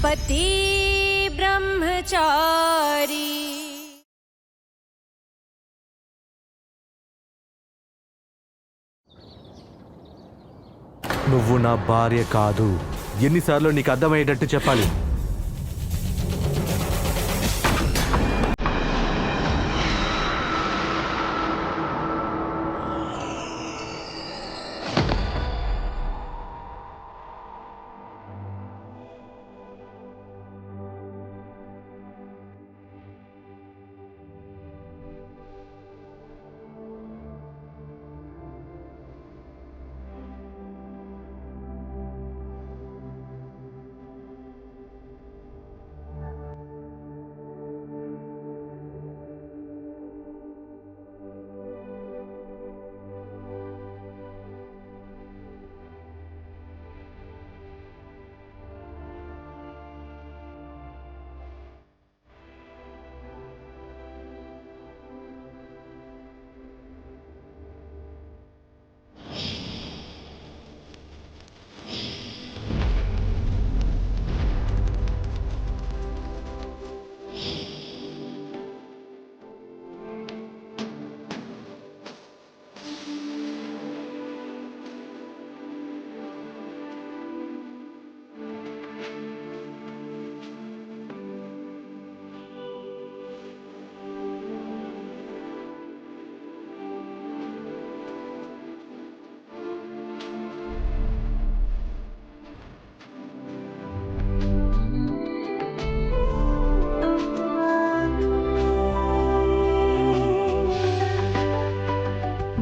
पति ब्रह्मचारी। నువ్వు నా భార్య కాదు. ఎన్నిసార్లు నీకు అర్థమయ్యేటట్టు చెప్పాలి?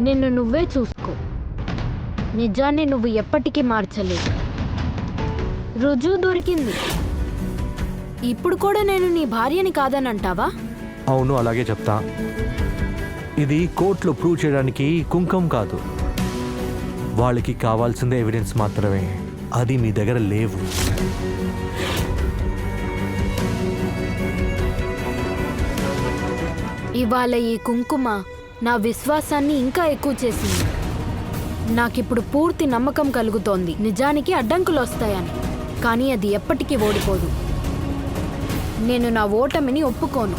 నిన్ను నువ్వే చూసుకో. నిజాన్ని నువ్వు ఎప్పటికీ మార్చలేవు. రుజువు దొరికింది. ఇప్పుడు కూడా నేను నీ భార్యని కాదని అంటావా? అవును, అలాగే చెప్తా. ఇది కోర్టులో ప్రూవ్ చేయడానికి కుంకం కాదు. వాళ్ళకి కావాల్సిందే ఎవిడెన్స్ మాత్రమే. అది మీ దగ్గర లేవు. ఇవాళ ఈ కుంకుమ నా విశ్వాసాన్ని ఇంకా ఎక్కువ చేసింది. నాకిప్పుడు పూర్తి నమ్మకం కలుగుతోంది నిజానికి అడ్డంకులు వస్తాయని. కానీ అది ఎప్పటికీ ఓడిపోదు. నేను నా ఓటమిని ఒప్పుకోను.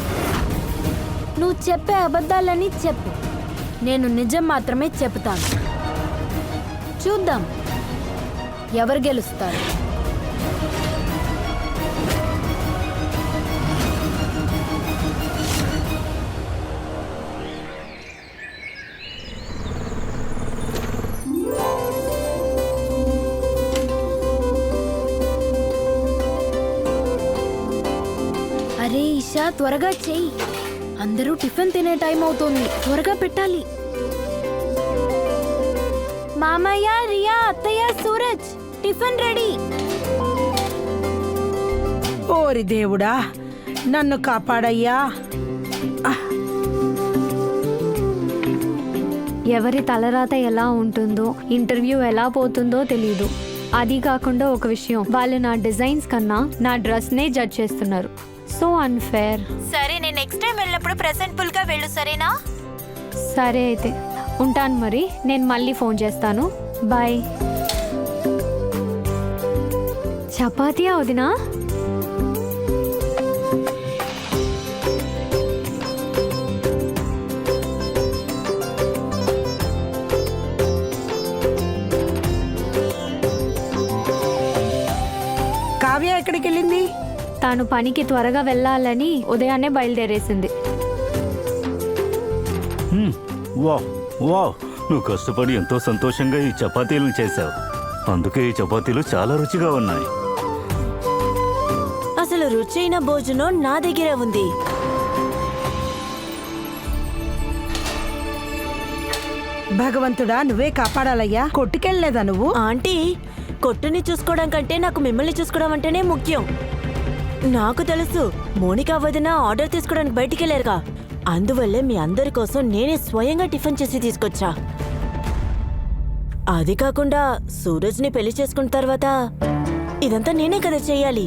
నువ్వు చెప్పే అబద్ధాలని చెప్పు, నేను నిజం మాత్రమే చెప్తాను. చూద్దాం ఎవరు గెలుస్తారు. అరే ఇషా, త్వరగా చెయ్యి. అందరూ టిఫిన్ తినే టైం అవుతోంది. త్వరగా పెట్టాలి. మామయ్య, రియా, అత్తయ్య, సూరజ్, టిఫిన్ రెడీ. ఓరి దేవుడా, నన్ను కాపాడయ్యా. ఎవరి తలరాత ఎలా ఉంటుందో, ఇంటర్వ్యూ ఎలా పోతుందో తెలీదు. అది కాకుండా ఒక విషయం, వాళ్ళు నా డిజైన్స్ కన్నా నా డ్రెస్నే జడ్జ్ చేస్తున్నారు. So unfair. సరే, నేను నెక్స్ట్ టైం వెళ్ళినప్పుడు ప్రెసెంటబుల్ గా వెళ్ళు, సరేనా? సరే అయితే ఉంటాను మరి. నేను మళ్ళీ ఫోన్ చేస్తాను. బాయ్. చపాతీయా వదినా? కావ్య ఎక్కడికి వెళ్ళింది? తాను పనికి త్వరగా వెళ్ళాలని ఉదయాన్నే బయలుదేరేసింది. వావ్, నువ్వు కష్టపడి ఎంతో సంతోషంగా ఈ చపాతీలను చేశావు. అందుకే ఈ చపాతీలు చాలా రుచిగా ఉన్నాయి. అసలు రుచైన భోజనం నా దగ్గర ఉంది. భగవంతుడా, నువ్వే కాపాడాలయ్యా. కొట్టుకెళ్ళలేదా నువ్వు? ఆంటీ, కొట్టుని చూసుకోవడం కంటే నాకు మిమ్మల్ని చూసుకోవడం అంటేనే ముఖ్యం. నాకు తెలుసు, మోనికా వదిన ఆర్డర్ తీసుకోవడానికి బయటికి వెళ్ళారుగా. అందువల్లే మీ అందరి కోసం నేనే స్వయంగా టిఫిన్ చేసి తీసుకొచ్చా. అది కాకుండా సూరజ్ని పెళ్లి చేసుకున్న తర్వాత ఇదంతా నేనే కదా చెయ్యాలి.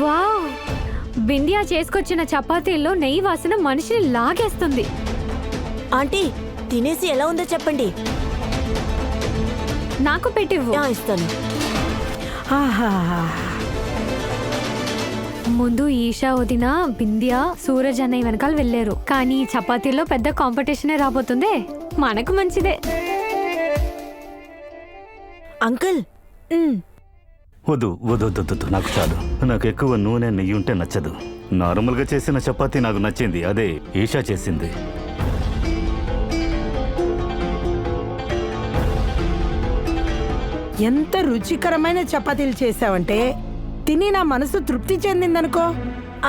వావ్, బిందియా చేసుకొచ్చిన చపాతీల్లో నెయ్యి వాసన మనిషిని లాగేస్తుంది. ఆంటీ తినేసి ఎలా ఉందో చెప్పండి. నాకు పెట్టివ్వు. ఇస్తాను. ఆహా, ముందు ఈషా వదిన బిందియా సూరజ్ అన్నయ్య వెనకాల వెళ్ళారు. కానీ ఈ చపాతీల్లో పెద్ద కాంపిటీషనే రాబోతుందే. మనకు మంచిదే. అంకుల్ వద్దు వద్దు వద్దు వద్దు, నాకు చాలు. నాకు ఎక్కువ నూనె నెయ్యి ఉంటే నచ్చదు. నార్మల్గా చేసిన చపాతీ నాకు నచ్చింది, అదే ఈషా చేసింది. ఎంత రుచికరమైన చపాతీలు చేసావంటే తిని నా మనసు తృప్తి చెందిందనుకో.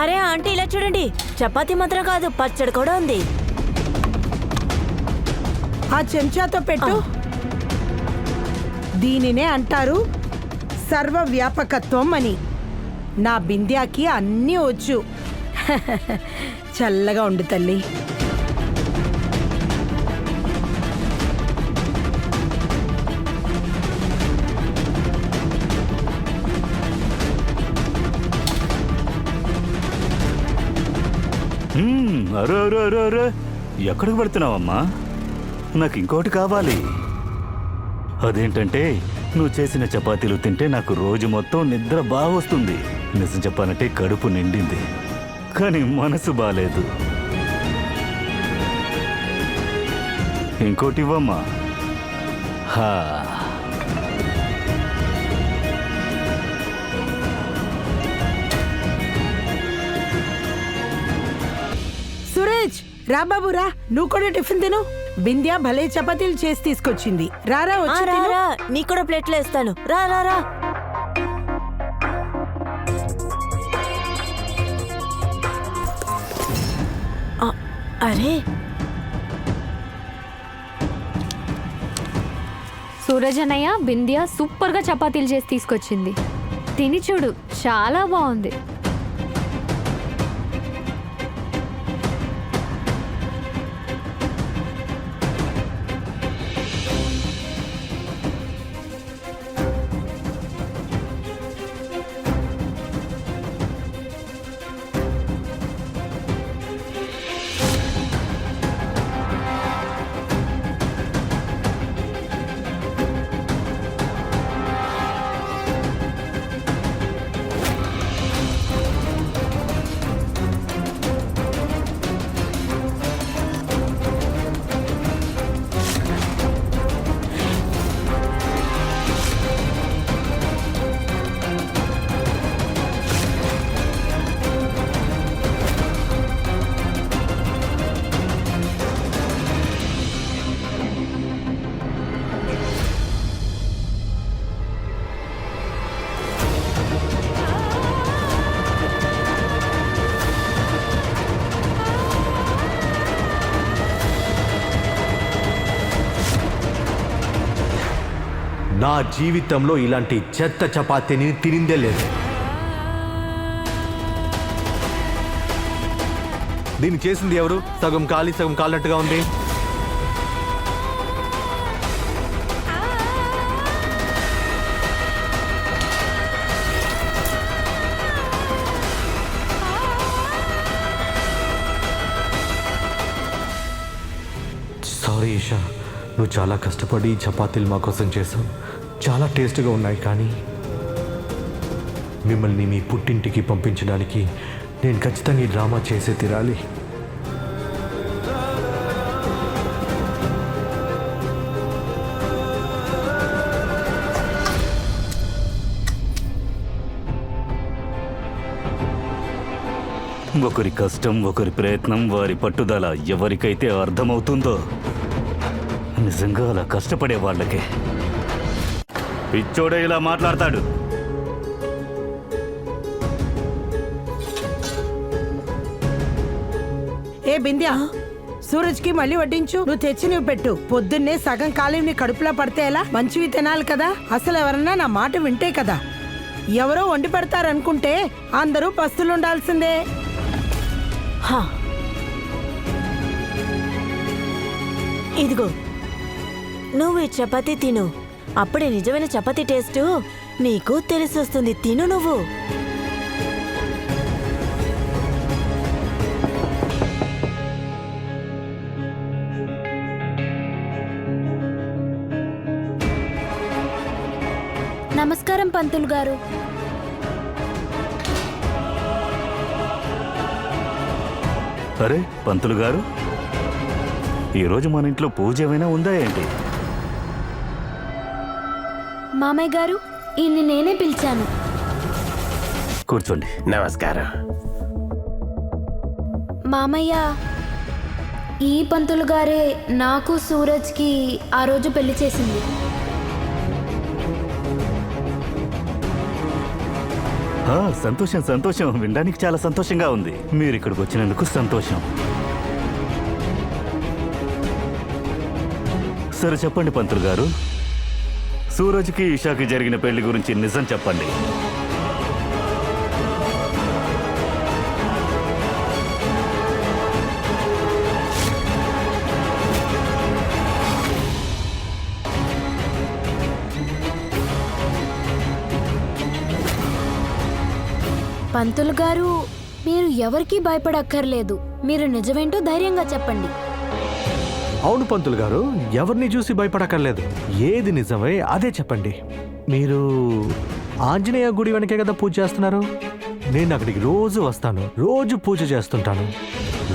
అరే ఆంటీ ఇలా చూడండి, చపాతీ మాత్రం కాదు పచ్చడి కూడా ఉంది. ఆ చెంచాతో పెట్టు. దీనినే అంటారు సర్వవ్యాపకత్వం అని. నా బింద్యాకి అన్నీ వచ్చు. చల్లగా ఉండు తల్లి. అరే అరే అరే అరే, ఎక్కడికి పెడుతున్నావమ్మా? నాకు ఇంకోటి కావాలి. అదేంటంటే నువ్వు చేసిన చపాతీలు తింటే నాకు రోజు మొత్తం నిద్ర బాగా వస్తుంది. నిజం చెప్పాలంటే కడుపు నిండింది, కానీ మనసు బాలేదు. ఇంకోటి ఇవ్వమ్మా. హా, సురేష్ రా బాబు రా, నువ్వు కూడా టిఫిన్ తిను. బింద్యా భలే చపాతీలు చేసి తీసుకొచ్చింది. రారా వచ్చి తిను. రా నీ కూడా ప్లేట్లో వేస్తాను. రా రా రా. అరే సూరజ్ అన్నయ్య బిందియా సూపర్ గా చపాతీలు చేసి తీసుకొచ్చింది. తిని చూడు, చాలా బాగుంది. నా జీవితంలో ఇలాంటి చెత్త చపాతీని తినిందే లేదు. దీన్ని చేసింది ఎవరు? సగం కాలి సగం కాలినట్టుగా ఉంది. సారీ ఈషా, నువ్వు చాలా కష్టపడి ఈ చపాతీలు మా కోసం చేసావు. చాలా టేస్ట్గా ఉన్నాయి, కానీ మిమ్మల్ని మీ పుట్టింటికి పంపించడానికి నేను ఖచ్చితంగా ఈ డ్రామా చేసే తీరాలి. ఒకరి కష్టం, ఒకరి ప్రయత్నం, వారి పట్టుదల ఎవరికైతే అర్థమవుతుందో, నిజంగా అలా కష్టపడే వాళ్ళకే పిచ్చోడే ఇలా మాట్లాడతాడు. ఏ బింద్యా, సూరజ్కి మళ్ళీ వడ్డించు. నువ్వు తెచ్చి నువ్వు పెట్టు. పొద్దున్నే సగం కాలేవి నీ కడుపులో పడితే ఎలా? మంచివి తినాలి కదా. అసలు ఎవరన్నా నా మాట వింటే కదా. ఎవరో వండి పెడతారనుకుంటే అందరూ పస్తులుండాల్సిందే. ఇదిగో నువ్వు ఈ చపాతీ తిను. అప్పుడే నిజమైన చపాతీ టేస్ట్ నీకు తెలిసొస్తుంది. తిను నువ్వు. నమస్కారం పంతులు గారు. అరే పంతులు గారు, ఈరోజు మన ఇంట్లో పూజ ఏమైనా ఉందా ఏంటి? మామయ్య గారు, ఈయన్ని నేనే పిలిచాను. కూర్చోండి. నమస్కారం. మామయ్య, ఈ పంతులు గారే నాకు సూరజ్కి ఆ రోజు పెళ్లి చేసింది. సంతోషం సంతోషం, వినడానికి చాలా సంతోషంగా ఉంది. మీరు ఇక్కడికి వచ్చినందుకు సంతోషం. సరే చెప్పండి పంతులు గారు, సూరజ్కి ఇషాకి జరిగిన పెళ్లి గురించి నిజం చెప్పండి. పంతులు గారు, మీరు ఎవరికీ భయపడక్కర్లేదు. మీరు నిజమేంటో ధైర్యంగా చెప్పండి. అవును పంతులు గారు, ఎవరిని చూసి భయపడక్కర్లేదు. ఏది నిజమే అదే చెప్పండి. మీరు ఆంజనేయ గుడి వెనకే కదా పూజ చేస్తున్నారు? నేను అక్కడికి రోజు వస్తాను, రోజు పూజ చేస్తుంటాను.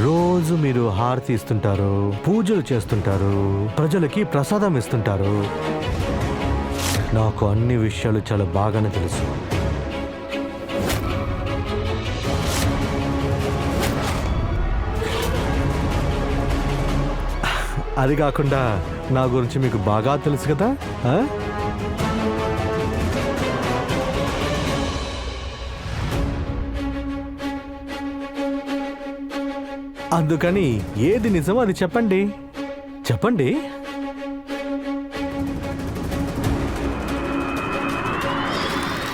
రోజు మీరు హారతి ఇస్తుంటారు, పూజలు చేస్తుంటారు, ప్రజలకి ప్రసాదం ఇస్తుంటారు. నాకు అన్ని విషయాలు చాలా బాగానే తెలుసు. అది కాకుండా నా గురించి మీకు బాగా తెలుసు కదా. అందుకని ఏది నిజమో అది చెప్పండి. చెప్పండి.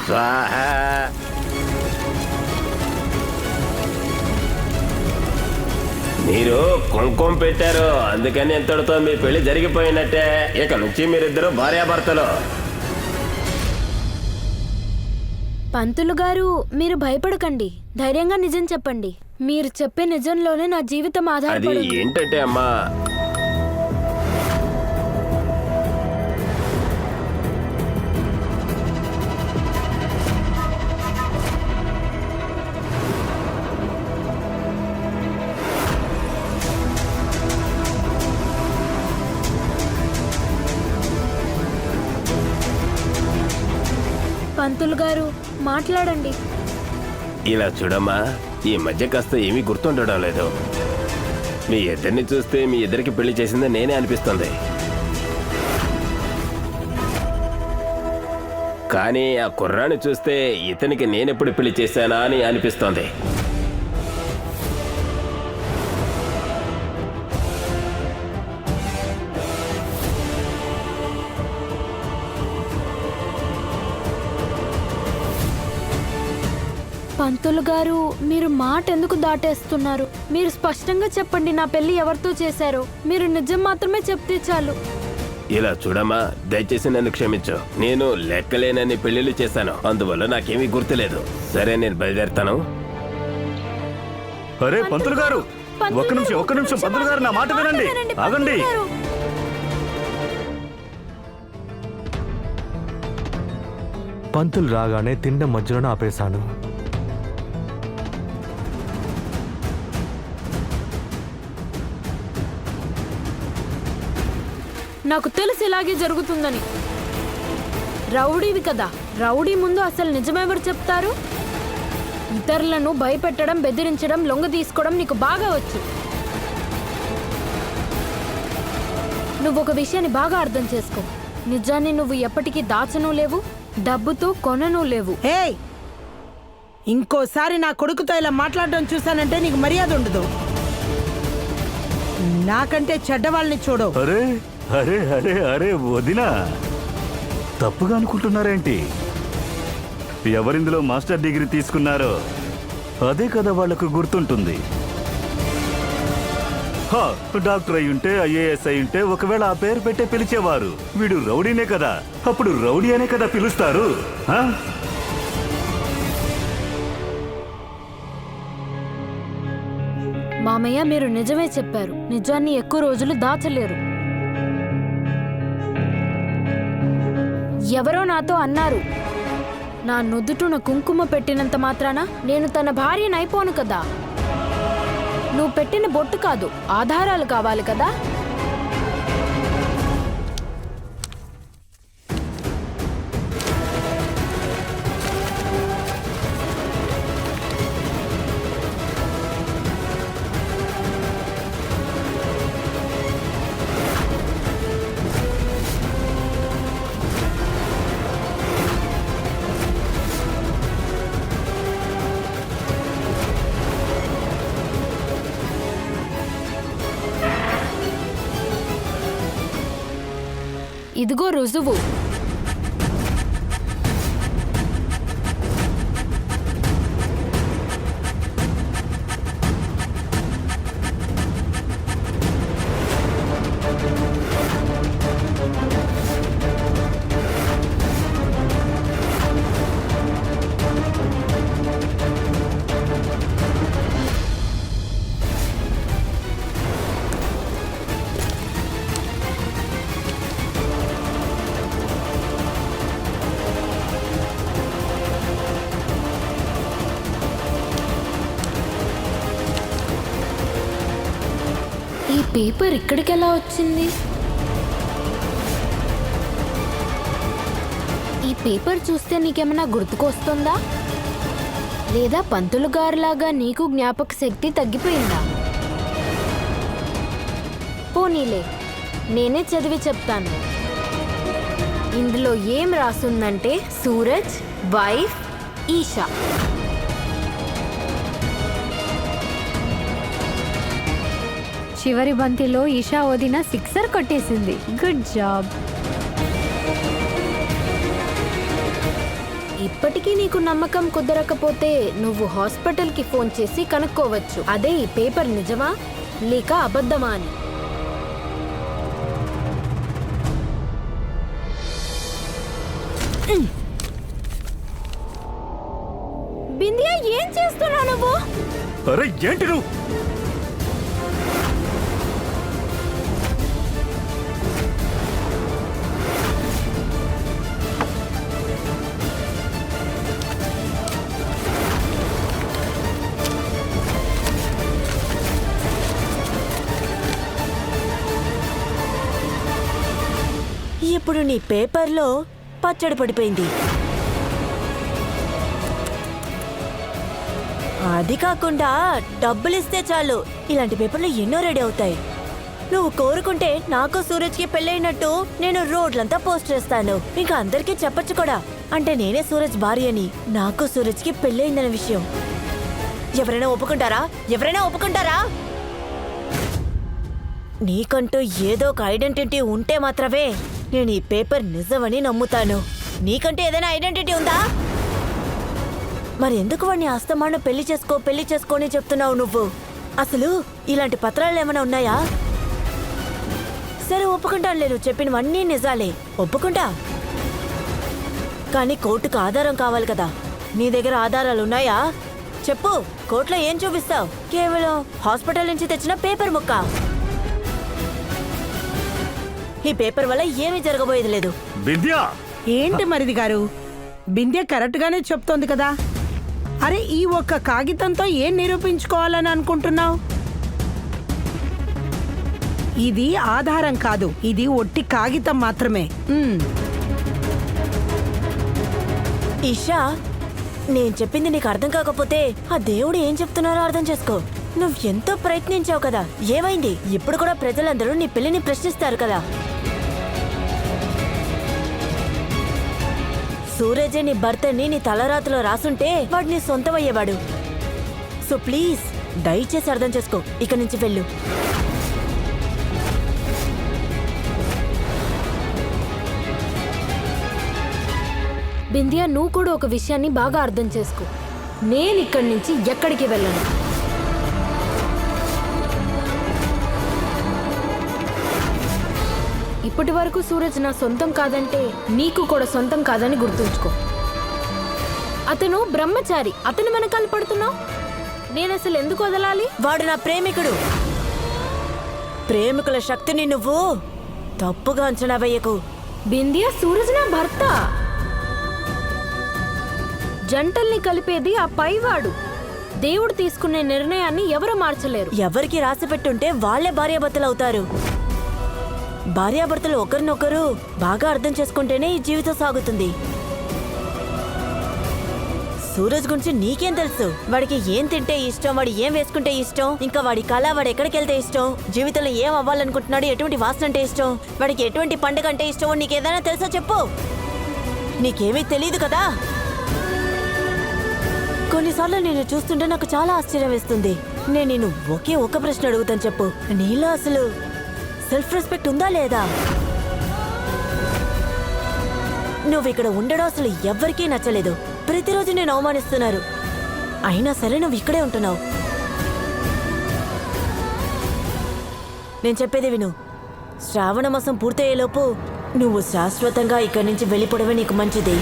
స్వాహా. మీరు కుంకుమ పెట్టారు, అందుకని ఎంతటితో మీ పెళ్లి జరిగిపోయినట్టే. ఇక నుంచి మీరిద్దరు భార్యాభర్తలు. పంతులు గారు, మీరు భయపడకండి, ధైర్యంగా నిజం చెప్పండి. మీరు చెప్పే నిజంలోనే నా జీవితం అది ఆధారపడి. ఏంటంటే అమ్మా, పంతులు గారు, మాట్లాడండి. ఇలా చూడమ్మా, ఈ మధ్య కాస్త ఏమీ గుర్తుండడం లేదు. మీ ఇద్దరిని చూస్తే మీ ఇద్దరికి పెళ్లి చేసిందే నేనే అనిపిస్తుంది. కానీ ఆ కుర్రాన్ని చూస్తే ఇతనికి నేనెప్పుడు పెళ్లి చేశానా అని అనిపిస్తోంది. పంతులు గారు, మీరు మాట ఎందుకు దాటేస్తున్నారు? మీరు స్పష్టంగా చెప్పండి, నా పెళ్లి ఎవరితో చేశారో. మీరు నిజం మాత్రమే చెప్తే చాలు. ఇలా చూడమ్మా, దయచేసి నన్ను క్షమించు. నేను లెక్కలేనన్ని పెళ్లిళ్ళు చేశాను, అందువల్ల నాకేమీ గుర్తులేదు. సరే, నేను బయలుదేరుతాను. అరే పంతులు గారు, ఒక్క నిమిషం పంతులు గారు, నా మాట వినండి. ఆగండి. పంతులు రాగానే తిండం మధ్యలోనే ఆపేశాను. నాకు తెలుసు ఇలాగే జరుగుతుందని. రౌడీవి కదా, రౌడీ ముందు అసలు నిజమెవరు చెప్తారు? ఇతరులను భయపెట్టడం, బెదిరించడం, లొంగ తీసుకోవడం నీకు బాగా వచ్చు. నువ్వు ఒక విషయాన్ని బాగా అర్థం చేసుకో. నిజాన్ని నువ్వు ఎప్పటికీ దాచను లేవు, డబ్బుతో కొనను లేవు. ఏయ్, ఇంకోసారి నా కొడుకుతో ఇలా మాట్లాడడం చూశానంటే నీకు మర్యాద ఉండదు. నాకంటే చెడ్డవాళ్ళని చూడు. అరే అరే అరే అరే వదినా, తప్పుగా అనుకుంటున్నారేంటి? ఎవరిందులో మాస్టర్ డిగ్రీ తీసుకున్నారో అదే కదా వాళ్లకు గుర్తుంటుంది. డాక్టర్ అయి ఉంటే, ఐఏఎస్ అయి ఉంటే ఒకవేళ ఆ పేరు పెట్టే పిలిచేవారు. వీడు రౌడీనే కదా, అప్పుడు రౌడీ అనే కదా పిలుస్తారు. మామయ్య, మీరు నిజమే చెప్పారు. నిజాన్ని ఎక్కువ రోజులు దాచలేరు. ఎవరో నాతో అన్నారు, నా నుదుటున కుంకుమ పెట్టినంత మాత్రాన నేను తన భార్యనైపోను కదా. నువ్వు పెట్టిన బొట్టు కాదు, ఆధారాలు కావాలి కదా. ఇదిగో రుజువు. ఈ పేపర్ ఇక్కడికి ఎలా వచ్చింది? ఈ పేపర్ చూస్తే నీకేమైనా గుర్తుకొస్తుందా? లేదా పంతులు గారిలాగా నీకు జ్ఞాపక శక్తి తగ్గిపోయిందా? పోనీలే, నేనే చదివి చెప్తాను. ఇందులో ఏం రాసుందంటే సూరజ్ వైఫ్ ఈషా. చివరి బంతిలో ఈషా వదిన సిక్సర్ కొట్టేసింది. Good job. ఇప్పటికీ నీకు నమ్మకం కుదరకపోతే నువ్వు హాస్పిటల్కి ఫోన్ చేసి కనుక్కోవచ్చు, అదే ఈ పేపర్ నిజమా లేక అబద్ధమా అని. బిందియా, ఏం చేస్తున్నావు నువ్వు? అరే ఏంటి నువ్వు? ఇప్పుడు నీ పేపర్లో పచ్చడి పడిపోయింది. అది కాకుండా డబ్బులిస్తే చాలు ఇలాంటి పేపర్లు ఎన్నో రెడీ అవుతాయి. నువ్వు కోరుకుంటే నాకు సూరజ్కి పెళ్ళైనట్టు నేను రోడ్లంతా పోస్ట్ చేస్తాను. ఇంకా అందరికీ చెప్పొచ్చు కూడా, అంటే నేనే సూరజ్ భార్యని, నాకు సూరజ్కి పెళ్ళయిందనే విషయం. ఎవరైనా ఒప్పుకుంటారా? ఎవరైనా ఒప్పుకుంటారా? నీకంటూ ఏదో ఒక ఐడెంటిటీ ఉంటే మాత్రమే నేను ఈ పేపర్ నిజమని నమ్ముతాను. నీకంటే ఏదైనా ఐడెంటిటీ ఉందా? మరి ఎందుకు వాడిని అస్తమానం పెళ్లి చేసుకొని చెప్తున్నావు నువ్వు? అసలు ఇలాంటి పత్రాలు ఏమైనా ఉన్నాయా? సరే ఒప్పుకుంటాను, నేను చెప్పినవన్నీ నిజాలే, ఒప్పుకుంటా. కానీ కోర్టుకు ఆధారం కావాలి కదా. నీ దగ్గర ఆధారాలు ఉన్నాయా? చెప్పు, కోర్టులో ఏం చూపిస్తావు? కేవలం హాస్పిటల్ నుంచి తెచ్చిన పేపర్ ముక్క. ఈ పేపర్ వల్ల ఏమీ జరగబోయేది లేదు. బింద్యా, ఏంటి మరిది గారు, బిందె కరెక్ట్ గానే చెప్తోంది కదా. అరే, ఈ ఒక్క కాగితంతో ఏం నిరూపించుకోవాలని అనుకుంటున్నావు? ఇది ఆధారం కాదు, ఇది ఒట్టి కాగితం మాత్రమే. ఈషా, నేను చెప్పింది నీకు అర్థం కాకపోతే ఆ దేవుడు ఏం చెప్తున్నారో అర్థం చేసుకో. నువ్వు ఎంతో ప్రయత్నించావు కదా, ఏమైంది? ఇప్పుడు కూడా ప్రజలందరూ నీ పెళ్లిని ప్రశ్నిస్తారు కదా. సూరజే నీ భర్తని నీ తలరాతలో రాసుంటే వాడు నీ సొంతమయ్యేవాడు. సో ప్లీజ్ దయచేసి అర్థం చేసుకో, ఇక నుంచి వెళ్ళు. బిందియా, నువ్వు కూడా ఒక విషయాన్ని బాగా అర్థం చేసుకో. నేను ఇక్కడి నుంచి ఎక్కడికి వెళ్ళను. ఇప్పటి వరకు సూరజ్ నా సొంతం కాదంటే నీకు కూడా సొంతం కాదని గుర్తుంచుకో. అతను బ్రహ్మచారి, అతను వెనకాల పడుతున్నావు. నేను అసలు ఎందుకు వదలాలి? వాడు నా ప్రేమికుడు. ప్రేమికుల శక్తిని నువ్వు తప్పుగా అంచనా వేయకు. బిందియా, సూరజ్ నా భర్త. జంటల్ని కలిపేది ఆ పైవాడు. దేవుడు తీసుకునే నిర్ణయాన్ని ఎవరు మార్చలేరు. ఎవరికి రాసి పెట్టుంటే వాళ్లే భార్యాభర్తలు అవుతారు. భార్యాభర్తలు ఒకరినొకరు బాగా అర్థం చేసుకుంటేనే ఈ జీవితం సాగుతుంది. సూరజ్ గురించి నీకేం తెలుసు? వాడికి ఏం తింటే ఇష్టం, వాడు ఏం వేసుకుంటే ఇష్టం, ఇంకా వాడి కళ, వాడు ఎక్కడికి వెళ్తే ఇష్టం, జీవితంలో ఏం అవ్వాలనుకుంటున్నాడు, ఎటువంటి వాసన అంటే ఇష్టం, వాడికి ఎటువంటి పండుగ అంటే ఇష్టం, నీకేదైనా తెలుసా చెప్పు. నీకేమీ తెలియదు కదా. కొన్నిసార్లు నేను చూస్తుంటే నాకు చాలా ఆశ్చర్యం వేస్తుంది. నేను నిన్ను ఒకే ఒక ప్రశ్న అడుగుతాను, చెప్పు. నీలో అసలు సెల్ఫ్ రెస్పెక్ట్ ఉందా లేదా? నువ్వు ఇక్కడ ఉండడం అసలు ఎవ్వరికీ నచ్చలేదు. ప్రతిరోజు నేను అవమానిస్తున్నారు, అయినా సరే నువ్వు ఇక్కడే ఉంటున్నావు. నేను చెప్పేది విను. శ్రావణ మాసం పూర్తయ్యేలోపు నువ్వు శాశ్వతంగా ఇక్కడి నుంచి వెళ్ళిపోవడమే నీకు మంచిది.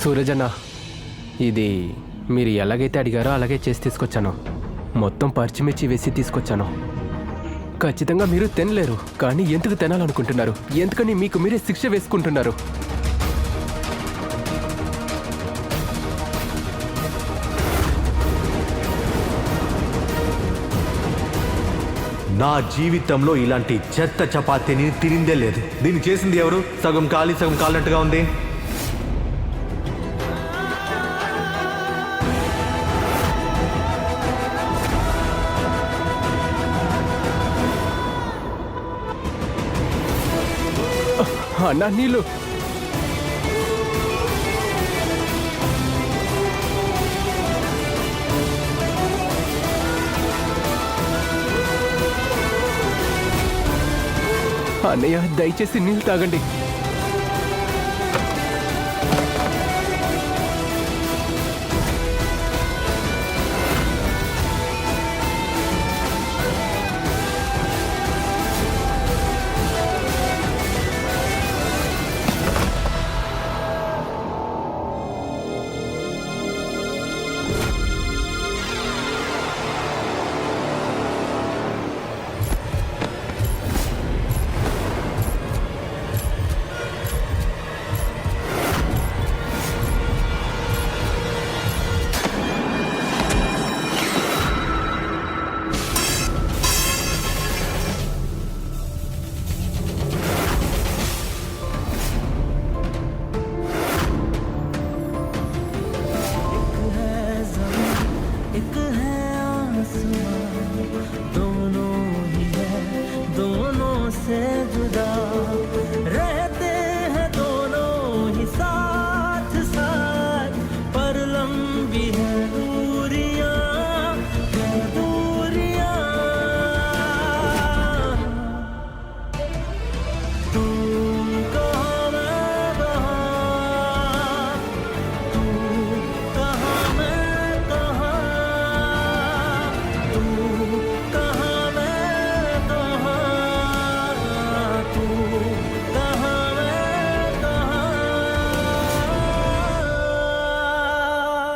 సూరజ్ అన్న, ఇది మీరు ఎలాగైతే అడిగారో అలాగే చేసి తీసుకొచ్చాను. మొత్తం పచ్చిమిర్చి వేసి తీసుకొచ్చాను. ఖచ్చితంగా మీరు తినలేరు, కానీ ఎందుకు తినాలనుకుంటున్నారు? ఎందుకని మీకు మీరే శిక్ష వేసుకుంటున్నారు? నా జీవితంలో ఇలాంటి చెత్త చపాతీని తిరిందే లేదు. దీన్ని చేసింది ఎవరు? సగం కాలి సగం కాలినట్టుగా ఉంది. అన్నా, నీళ్ళు. అన్నయ్య, దయచేసి నీళ్ళు తాగండి. दोनों ही है, दोनों से